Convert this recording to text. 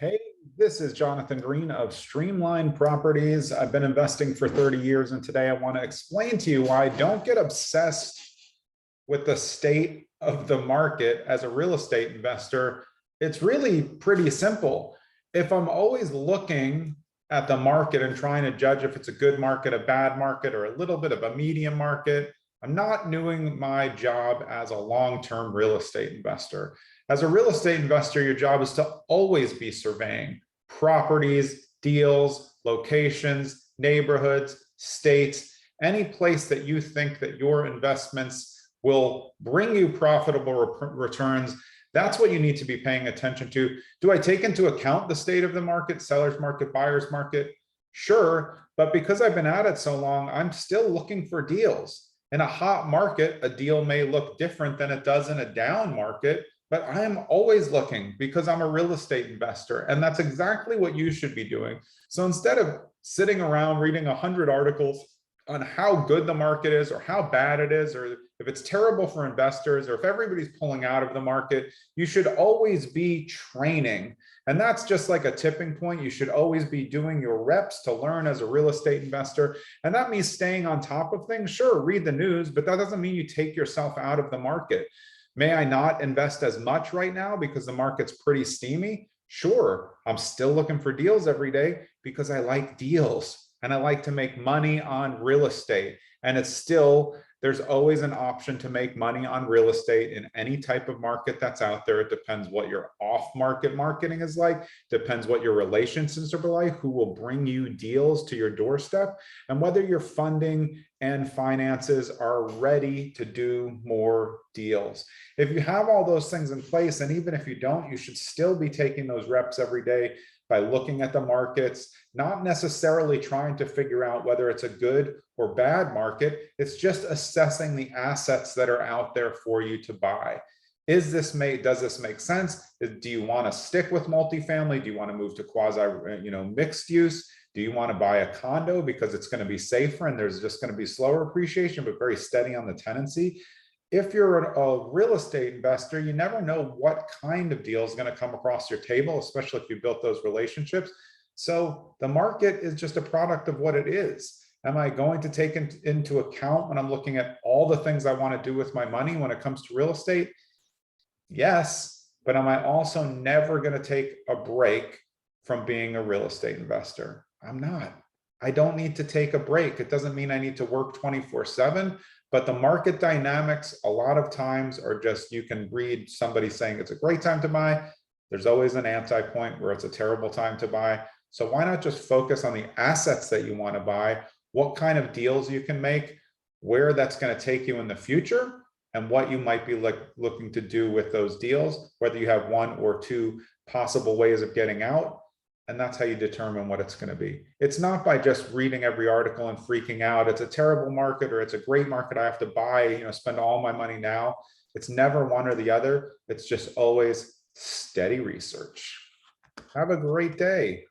Hey, this is Jonathan Green of Streamline Properties. I've been investing for 30 years, and today I want to explain to you why I don't get obsessed with the state of the market as a real estate investor. It's really pretty simple. If I'm always looking at the market and trying to judge if it's a good market, a bad market, or a little bit of a medium market, I'm not doing my job as a long-term real estate investor. As a real estate investor, your job is to always be surveying properties, deals, locations, neighborhoods, states, any place that you think that your investments will bring you profitable returns. That's what you need to be paying attention to. Do I take into account the state of the market, seller's market, buyer's market? Sure, but because I've been at it so long, I'm still looking for deals. In a hot market, a deal may look different than it does in a down market, but I am always looking because I'm a real estate investor, and that's exactly what you should be doing. So instead of sitting around reading 100 articles on how good the market is or how bad it is, or if it's terrible for investors, or if everybody's pulling out of the market, you should always be training. And that's just like a tipping point. You should always be doing your reps to learn as a real estate investor. And that means staying on top of things. Sure, read the news, but that doesn't mean you take yourself out of the market. May I not invest as much right now because the market's pretty steamy? Sure, I'm still looking for deals every day because I like deals and I like to make money on real estate. And it's still, there's always an option to make money on real estate in any type of market that's out there. It depends what your off-market marketing is like, depends what your relationships are like, who will bring you deals to your doorstep, and whether your funding and finances are ready to do more deals. If you have all those things in place, and even if you don't, you should still be taking those reps every day by looking at the markets, not necessarily trying to figure out whether it's a good or bad market. It's just assessing the assets that are out there for you to buy. Does this make sense? Do you want to stick with multifamily? Do you want to move to quasi, mixed use? Do you want to buy a condo because it's going to be safer and there's just going to be slower appreciation, but very steady on the tenancy? If you're a real estate investor, you never know what kind of deal is going to come across your table, especially if you built those relationships. So the market is just a product of what it is. Am I going to take into account when I'm looking at all the things I want to do with my money when it comes to real estate? Yes, but am I also never going to take a break from being a real estate investor? I'm not. I don't need to take a break. It doesn't mean I need to work 24/7. But the market dynamics, a lot of times, are just, you can read somebody saying it's a great time to buy. There's always an anti-point where it's a terrible time to buy. So why not just focus on the assets that you want to buy, what kind of deals you can make, where that's going to take you in the future, and what you might be looking to do with those deals, whether you have one or two possible ways of getting out. And that's how you determine what it's going to be. It's not by just reading every article and freaking out. It's a terrible market or it's a great market, I have to buy, spend all my money now. It's never one or the other. It's just always steady research. Have a great day.